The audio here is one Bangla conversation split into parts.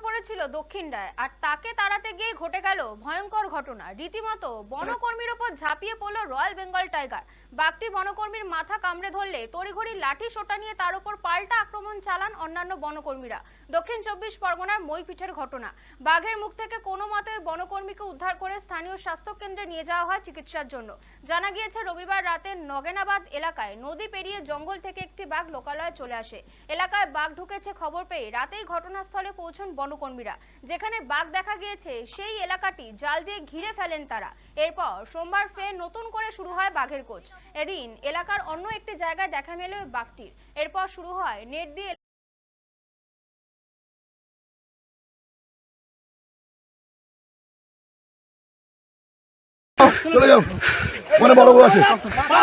পড়েছিল দক্ষিণডায়, আর তাকে তাড়াতে গিয়ে ঘটে গেল ভয়ঙ্কর ঘটনা। রীতিমতো বনকর্মীর ওপর ঝাঁপিয়ে পড়ল রয়্যাল বেঙ্গল টাইগার। বাঘটি বনকর্মীর মাথা কামড়ে ধরলে তড়িঘড়ি লাঠি সোটা নিয়ে তার উপর পাল্টা আক্রমণ চালান অন্যান্য বনকর্মীরা। দক্ষিণ 24 পরগনার মইপিঠের ঘটনা। বাঘের মুখ থেকে কোনো মতে বনকর্মীকে উদ্ধার করে স্থানীয় স্বাস্থ্য কেন্দ্রে নিয়ে যাওয়া হয় চিকিৎসার জন্য। জানা গিয়েছে, রবিবার রাতে নগেনাবাদ এলাকায় নদী পেরিয়ে জঙ্গল থেকে একটি বাঘ লোকালয়ে চলে আসে। এলাকায় বাঘ ঢুকেছে খবর পেয়ে রাতেই ঘটনাস্থলে পৌঁছন বনকর্মীরা। যেখানে বাঘ দেখা গিয়েছে সেই এলাকাটি জাল দিয়ে ঘিরে ফেলেন তারা। এরপর সোমবার ফের নতুন করে শুরু হয় বাঘের খোঁজ। এদিন এলাকার অন্য একটি জায়গায় দেখা মেলে বাঘটির। এরপর শুরু হয় নেট দিয়ে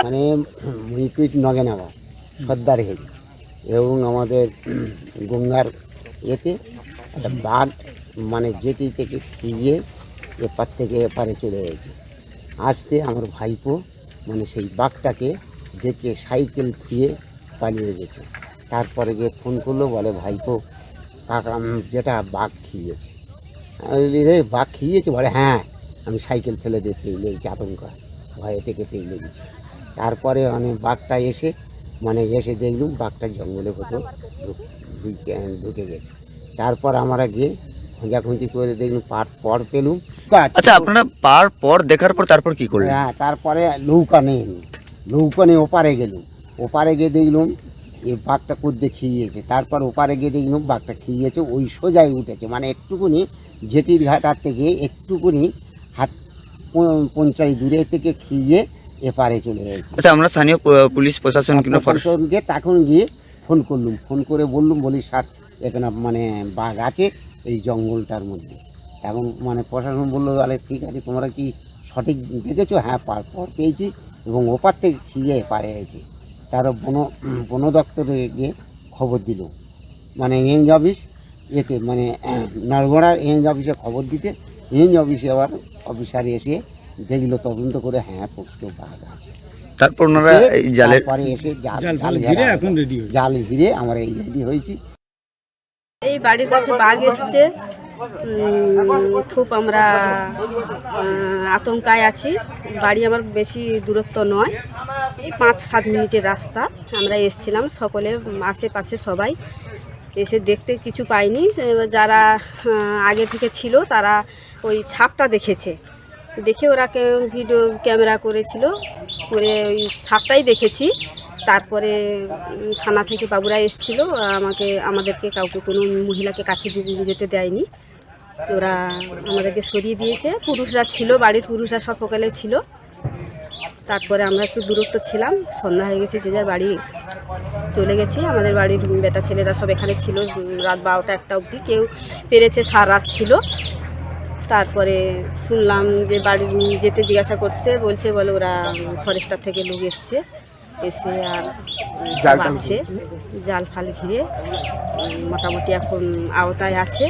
মানে মইপিঠ নগেনাবাদ সর্দার হেরি এবং আমাদের গঙ্গার এতে একটা বাঘ মানে যেটি থেকে ফিরিয়ে এপার থেকে এপারে চলে গেছে। আসতে আমার ভাইপো মানে সেই বাঘটাকে দেখে সাইকেল ধুয়ে পালিয়ে গেছে। তারপরে গিয়ে ফোন করলো, বলে ভাইপো কাকা যেটা বাঘ খেয়েছে। রে বাঘ খেয়েছে? বলে হ্যাঁ, আমি সাইকেল ফেলে দিয়ে পেয়ে লেগেছি, আতঙ্ক ভয়ে থেকে পেয়ে লেগেছি। তারপরে বাঘটা এসে এসে দেখলুম বাঘটা জঙ্গলের ভেতর ঢুকে গেছে। তারপর আমরা গিয়ে খোঁজাখুঁজি করে দেখলুম পর পেলুম। আচ্ছা, আপনারা পর দেখার পর তারপর কি করলেন? হ্যাঁ, তারপরে নৌকা নিয়ে ওপারে গেলুম। ওপারে গিয়ে দেখলুম এই বাঘটা কোদ্দে খেয়েছে। তারপর ওপারে গিয়ে দেখলুম বাঘটা খেয়েছে, ওই সোজাই উঠেছে, মানে একটুকুনি জেটির ঘাটার থেকে একটুকুনি হাত পঞ্চাশ দূরে থেকে খেয়ে এপারে চলে গেছে। আচ্ছা, আমরা স্থানীয় পুলিশ প্রশাসন কিংবা প্রশাসনকে তখন গিয়ে ফোন করলুম। ফোন করে বলি স্যার এখানে বাঘ আছে এই জঙ্গলটার মধ্যে। এখন প্রশাসন বললো, তাহলে ঠিক আছে, তোমরা কি সঠিক দেখেছো? হ্যাঁ, পর পেয়েছি এবং ওপার থেকে খেয়ে এপারে গেছে। তারা বন দপ্তরে গিয়ে খবর দিল, রেঞ্জ অফিস এতে নরগড়ার রেঞ্জ অফিসে খবর দিতে, রেঞ্জ অফিসে আবার অফিসার এসে দেখলো, তদন্ত করে হ্যাঁ প্রকৃত বাঘ আছে। তারপর ওনারা পরে এসে জাল ঘিরে আমরা এই রেডি হয়েছি। এই বাড়ির কাছে বাঘ এসছে, খুব আমরা আতঙ্কায় আছি। বাড়ি আমার বেশি দূরত্ব নয়, এই 5-7 মিনিটের রাস্তা। আমরা এসছিলাম সকলে, আশেপাশে সবাই এসে দেখতে কিছু পাইনি। যারা আগে থেকে ছিল তারা ওই ছাপটা দেখেছে, দেখে ওরা ভিডিও ক্যামেরা করেছিল, করে ওই ছাপটাই দেখেছি। তারপরে থানা থেকে বাবুরা এসেছিলো, আমাদেরকে কাউকে কোনো মহিলাকে কাছে যেতে দেয়নি। ওরা আমাদেরকে সরিয়ে দিয়েছে। পুরুষরা ছিল, বাড়ির পুরুষরা সব সকালে ছিল। তারপরে আমরা একটু দূরত্ব ছিলাম, সন্ধ্যা হয়ে গেছে, যে যার বাড়ি চলে গেছি। আমাদের বাড়ির বেটা ছেলেরা সব এখানে ছিল রাত 12টা-1টা অবধি, কেউ পেরেছে সারা রাত ছিল। তারপরে শুনলাম যে বাড়ি যেতে জিজ্ঞাসা করতে বলে ওরা ফরেস্টার থেকে লোক এসছে, এসে আর আছে জাল ফাল ঘিরে মোটামুটি এখন আওতায় আছে।